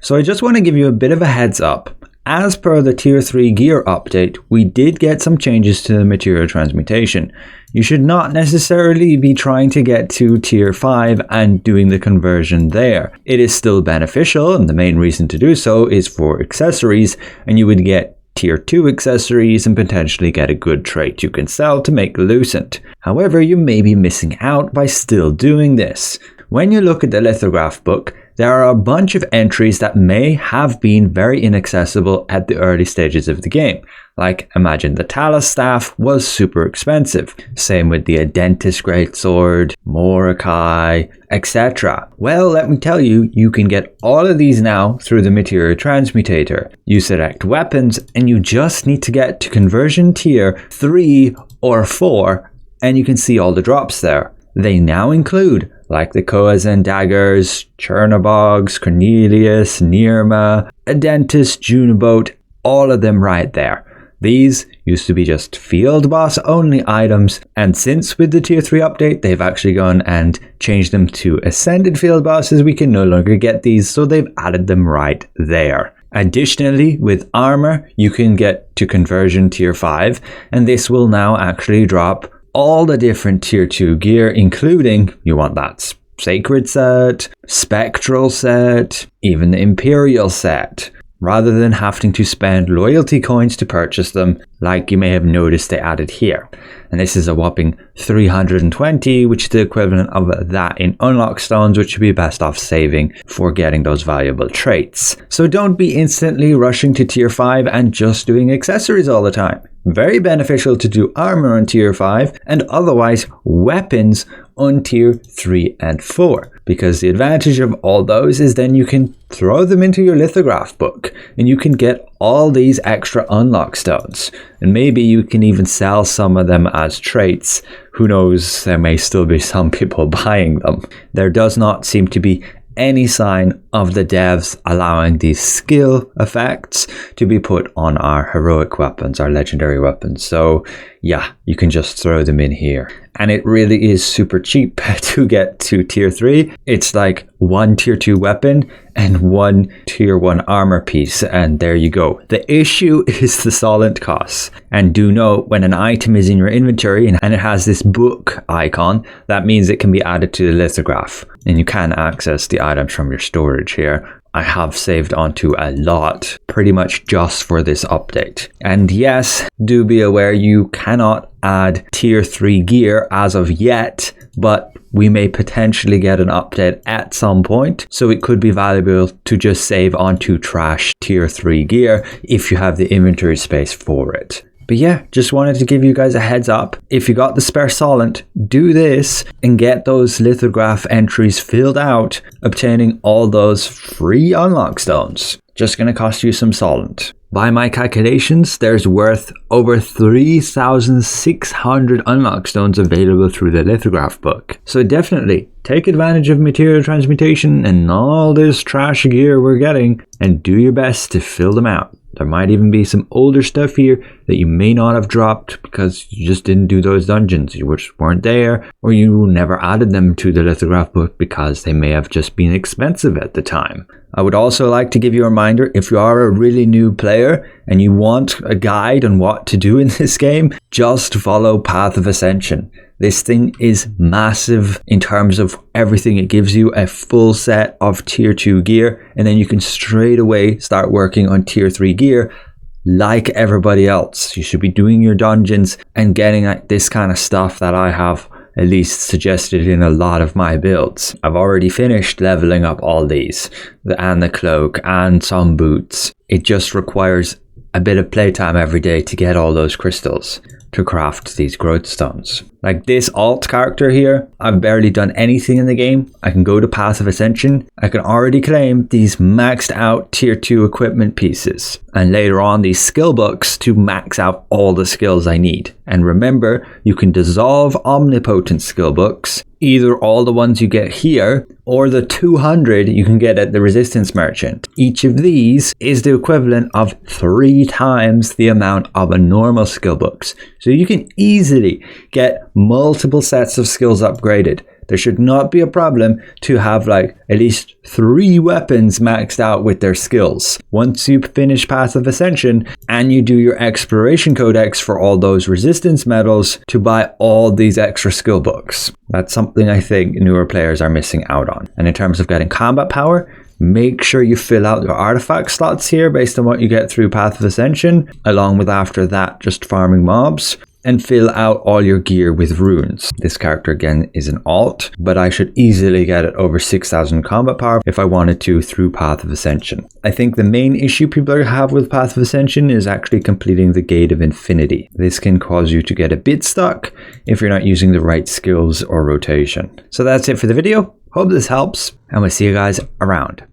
So I just want to give you a bit of a heads up. As per the Tier 3 gear update, we did get some changes to the material transmutation. You should not necessarily be trying to get to Tier 5 and doing the conversion there. It is still beneficial, and the main reason to do so is for accessories, and you would get Tier 2 accessories and potentially get a good trait you can sell to make Lucent. However, you may be missing out by still doing this. When you look at the lithograph book, there are a bunch of entries that may have been very inaccessible at the early stages of the game. Like, imagine the Talus staff was super expensive. Same with the Adentis greatsword, Mordecai, etc. Well, let me tell you, you can get all of these now through the Material Transmutator. You select weapons and you just need to get to conversion tier 3 or 4 and you can see all the drops there. They now include like the Coazan daggers, Chernobogs, Cornelius, Nirma, Adentis, Junobote, all of them right there. These used to be just field boss only items, and since with the tier 3 update they've actually gone and changed them to ascended field bosses, we can no longer get these, so they've added them right there. Additionally, with armor you can get to conversion tier 5, and this will now actually drop all the different tier 2 gear, including, you want that sacred set, spectral set, even the imperial set, rather than having to spend loyalty coins to purchase them, like you may have noticed they added here. And this is a whopping 320, which is the equivalent of that in unlock stones, which would be best off saving for getting those valuable traits. So don't be instantly rushing to tier 5 and just doing accessories all the time. Very beneficial to do armor on tier 5 and otherwise weapons on tier 3 and 4, because the advantage of all those is then you can throw them into your lithograph book and you can get all these extra unlock stones, and maybe you can even sell some of them as traits. Who knows, there may still be some people buying them. There does not seem to be any sign of the devs allowing these skill effects to be put on our heroic weapons, our legendary weapons. So yeah, you can just throw them in here. And it really is super cheap to get to tier 3. It's like one tier 2 weapon and one tier 1 armor piece, and there you go. The issue is the solent costs. And do note, when an item is in your inventory and it has this book icon, that means it can be added to the lithograph, and you can access the items from your storage here. I have saved onto a lot, pretty much just for this update. And yes, do be aware you cannot add tier 3 gear as of yet, but we may potentially get an update at some point, so it could be valuable to just save onto trash tier 3 gear if you have the inventory space for it. But yeah, just wanted to give you guys a heads up. If you got the spare solent, do this and get those lithograph entries filled out, obtaining all those free unlock stones. Just going to cost you some solent. By my calculations, there's worth over 3,600 unlock stones available through the lithograph book. So definitely take advantage of material transmutation and all this trash gear we're getting, and do your best to fill them out. There might even be some older stuff here that you may not have dropped because you just didn't do those dungeons. You just weren't there, or you never added them to the lithograph book because they may have just been expensive at the time. I would also like to give you a reminder, if you are a really new player and you want a guide on what to do in this game, just follow Path of Ascension. This thing is massive in terms of everything. It gives you a full set of tier 2 gear, and then you can straight away start working on tier 3 gear like everybody else. You should be doing your dungeons and getting like this kind of stuff that I have at least suggested in a lot of my builds. I've already finished leveling up all these, and the cloak and some boots. It just requires a bit of playtime every day to get all those crystals to craft these growth stones. Like this alt character here, I've barely done anything in the game. I can go to Path of Ascension. I can already claim these maxed out tier 2 equipment pieces, and later on these skill books to max out all the skills I need. And remember, you can dissolve omnipotent skill books, either all the ones you get here or the 200 you can get at the Resistance Merchant. Each of these is the equivalent of 3 times the amount of a normal skill books. So you can easily get multiple sets of skills upgraded. there should not be a problem to have like at least 3 weapons maxed out with their skills. Once you finish Path of Ascension and you do your exploration codex for all those resistance medals, to buy all these extra skill books. That's something I think newer players are missing out on. And in terms of getting combat power, make sure you fill out your artifact slots here based on what you get through Path of Ascension, along with after that just farming mobs, and fill out all your gear with runes. This character again is an alt, but I should easily get it over 6,000 combat power if I wanted to through Path of Ascension. I think the main issue people have with Path of Ascension is actually completing the Gate of Infinity. This can cause you to get a bit stuck if you're not using the right skills or rotation. So that's it for the video. Hope this helps, and we'll see you guys around.